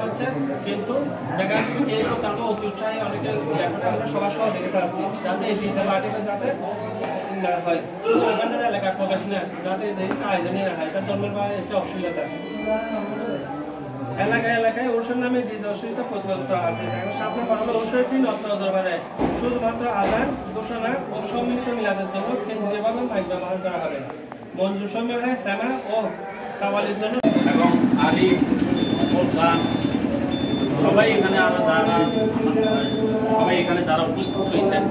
হচ্ছে কিন্তু দেখা যাচ্ছে এই করতে আমরা অতি উৎসাহী অনেকে এখন আমরা সবার সহযোগিতা আছি যাতে এই ডিজেল আর্টিকেল যাতে না হয় শুধু আমাদের এলাকার প্রকাশ না যাতে যে আয়োজনে না হয় এটা ধর্মের বা একটা অশ্লীলতা এলাকায় এলাকায় ওষুধ নামে ডিজে অশ্লীলতা প্রচলিত আছে সামনে বরাবর ওষুধটি নজর বাড়ায় শুধুমাত্র আজান ঘোষণা ও সম্মিলিত মিলাদের জন্য কেন্দ্রীয়ভাবে মাইক ব্যবহার করা হবে মঞ্জুর সময় হয় সেনা ও কাওয়ালির জন্য এবং আলী গান সবাই এখানে সবাই এখানে যারা উপস্থিত হয়েছেন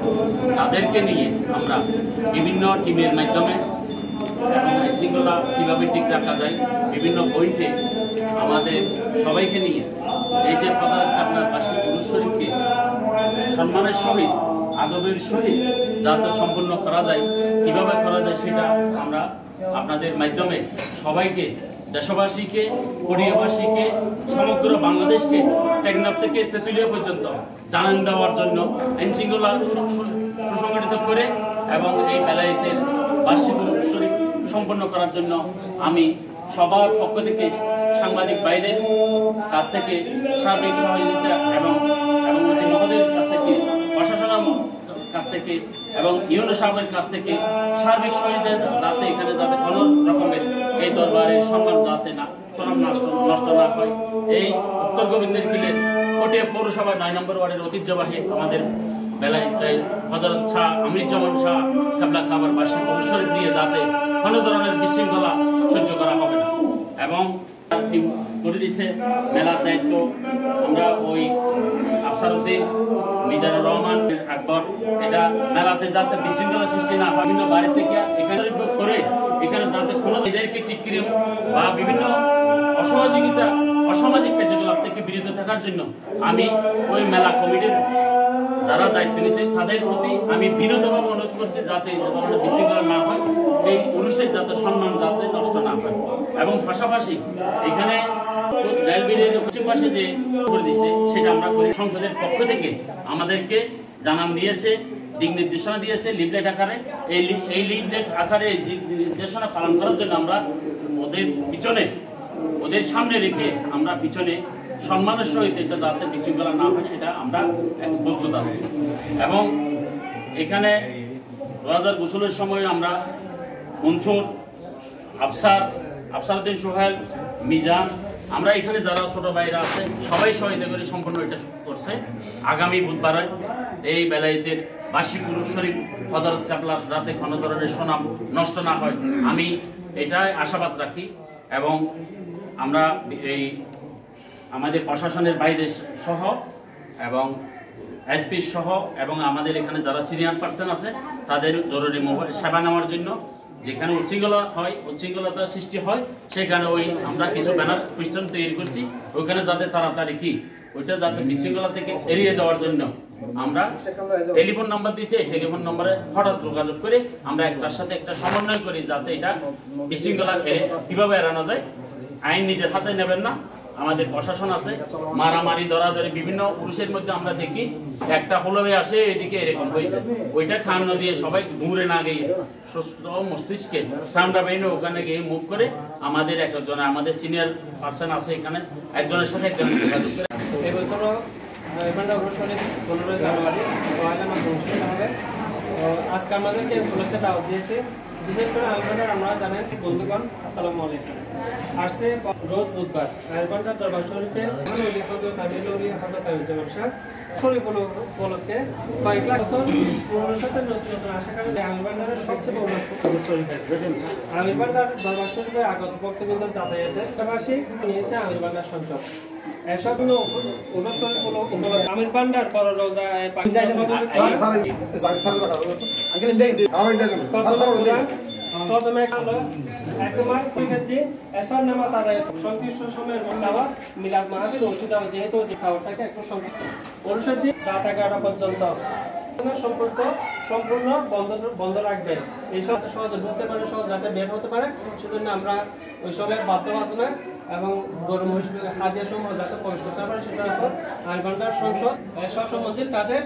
তাদেরকে নিয়ে আমরা বিভিন্ন টিমের মাধ্যমে এবং এই শৃঙ্খলা কীভাবে ঠিক রাখা যায় বিভিন্ন পয়েন্টে আমাদের সবাইকে নিয়ে এই যে আপনার পাশে গুরু শরীফকে সম্মানের সহিত আদবের সহিত যাতে সম্পন্ন করা যায় কীভাবে করা যায় সেটা আমরা আপনাদের মাধ্যমে সবাইকে দেশবাসীকে কোরিয়াবাসীকে সমগ্র বাংলাদেশকে টেকনাফ থেকে তেঁতুলিয়া পর্যন্ত জানান দেওয়ার জন্য আইন শৃঙ্খলা সুসংগঠিত করে এবং এই বেলায়েতের বার্ষিক শরীফ সম্পন্ন করার জন্য আমি সবার পক্ষ থেকে সাংবাদিক ভাইদের কাছ থেকে সার্বিক সহযোগিতা এবং মহোদয়ের কাছ থেকে প্রশাসনের কাছ থেকে এবং ইউনো সাহেবের কাছ থেকে সার্বিক সহযোগিতা যাতে এখানে যাতে কোনো রকমের এই দরবারের সম্মান যাতে না সুনাম নষ্ট না হয় এই উত্তর গোবিন্দের কিলের কোটিয়া পৌরসভা 9 নম্বর ওয়ার্ডের ঐতিহ্যবাহী আমাদের বেলায় হযরত শাহ আমীরুজ্জামান শাহ কাবলা খাবার বার্ষিক শরীফ নিয়ে যাতে কোনো ধরনের বিশৃঙ্খলা সহ্য করা হবে না এবং টিম করে দিছে মেলার দায়িত্ব আমরা ওই আফসারউদ্দিন মিজানুর রহমান আকবর এটা মেলাতে যাতে বিশৃঙ্খলা সৃষ্টি না হয় বিভিন্ন বাড়ি থেকে এখানে করে এখানে যাতে কোনো এদেরকে টিকিরি বা বিভিন্ন অসামাজিক কার্যকলাপ থেকে বিরত থাকার জন্য আমি ওই মেলা কমিটির যারা দায়িত্ব নিয়েছে তাদের প্রতি আমি বিনীতভাবে অনুরোধ করছি যাতে এই ধরনের বিশৃঙ্খলা না হয় এই অনুষ্ঠানের যাতে সম্মান যাতে নষ্ট না হয় এবং পাশাপাশি এখানে রেলবিডের পশ্চিম পাশে যে করে দিয়েছে সেটা আমরা করি সংসদের পক্ষ থেকে আমাদেরকে জানান দিয়েছে দিক নির্দেশনা দিয়েছে লিফলেট আকারে এই লিফলেট আকারে দিক নির্দেশনা পালন করার জন্য আমরা ওদের সামনে রেখে আমরা পিছনে সম্মানের সহিত এটা যাতে বিশৃঙ্খলা না হয় সেটা আমরা প্রস্তুত আছি এবং এখানে রোজার গোসলের সময় আমরা মনসুর আফসারউদ্দিন সোহেল মিজান আমরা এখানে যারা ছোট ভাইরা আছে সবাই সহায়তা করে সম্পূর্ণ এটা করছে আগামী বুধবারে এই বেলায়েতের বার্ষিক শরীফ হযরত কাবলার যাতে কোনো ধরনের সুনাম নষ্ট না হয় আমি এটাই আশাবাদ রাখি এবং আমরা এই আমাদের প্রশাসনের ভাইদের সহ এবং এসপি সহ এবং আমাদের এখানে যারা সিনিয়র পার্সন আছে তাদের জরুরি মোবাইল সেবা নেওয়ার জন্য যেখানে উচ্ছৃঙ্খলতা সৃষ্টি হয় সেখানে ওই আমরা কিছু ব্যানার পিস্টন তৈরি করছি ওইখানে যাতে তাড়াতাড়ি ওইটা যাতে বিশৃঙ্খলা থেকে এড়িয়ে যাওয়ার জন্য আমরা টেলিফোন নাম্বার দিয়েছি এই টেলিফোন নম্বরে হঠাৎ যোগাযোগ করে আমরা একটার সাথে একটা সমন্বয় করি যাতে এটা বিশৃঙ্খলা কিভাবে এড়ানো যায় আইন নিজের হাতে নেবেন না আমাদের প্রশাসন আছে মারামারি ধরাধরি বিভিন্ন পুরুষের মধ্যে আমরা দেখি একটা হলবে আসে এদিকে এরকম হয়েছে ওইটা খাওয়ানো দিয়ে সবাই দূরে না গিয়ে সুস্থ মস্তিষ্কে ঠান্ডা বেইনে ওখানে গিয়ে মুভ করে আমাদের একজন আমাদের সিনিয়র পার্সন আছে এখানে একজনের সাথে একজন যোগাযোগ করে এবছর শরীফ 15 জানুয়ারি অনুষ্ঠিত হবে আজকে আমাদেরকে উপলক্ষে দাওয়াত দিয়েছে বিশেষ করে আমরা জানেন বন্ধুগণ আসসালামু আলাইকুম আসছে রোজ বুধবার আলবান্ডার দরবার শরীফে হযরত আমীরুজ্জামান শাহ শরীফ উপলক্ষে কয়েক লাখ বছর পুরনোর সাথে নতুন আশাকারী আলবান্ডারের সবচেয়ে বড় শরীফের আলবান্ডার দরবার শরীফে আগত ভক্তবৃন্দ যাতায়াতের পাশাপাশি নিয়েছে আলবান্ডার সঞ্চয় এসব অনুষ্ঠান আমির ভান্ডার পর রোজায় প্রথমে একমার দিন এশার নামাজ আদায় সংশ্লিষ্ট সময়ের দাওয়াত মিলাদ মাহফিল অনুষ্ঠিত হবে যেহেতু খাবারটাকে একটু সংক্ষিপ্ত অনুষ্ঠান দিন রাত 11টা পর্যন্ত সম্পূর্ণ বন্ধ রাখবেন এই সব সহজে ঢুকতে পারে সহজ যাতে বের হতে পারে সেজন্য আমরা ওইসবের বাধ্য আছে না এবং গরু মহিষ হাদিয়া সমূহ যাতে প্রবেশ করতে পারে সেটার উপর আইন ভান্ডার সংসদ সহ সম্বন্ধিত তাদের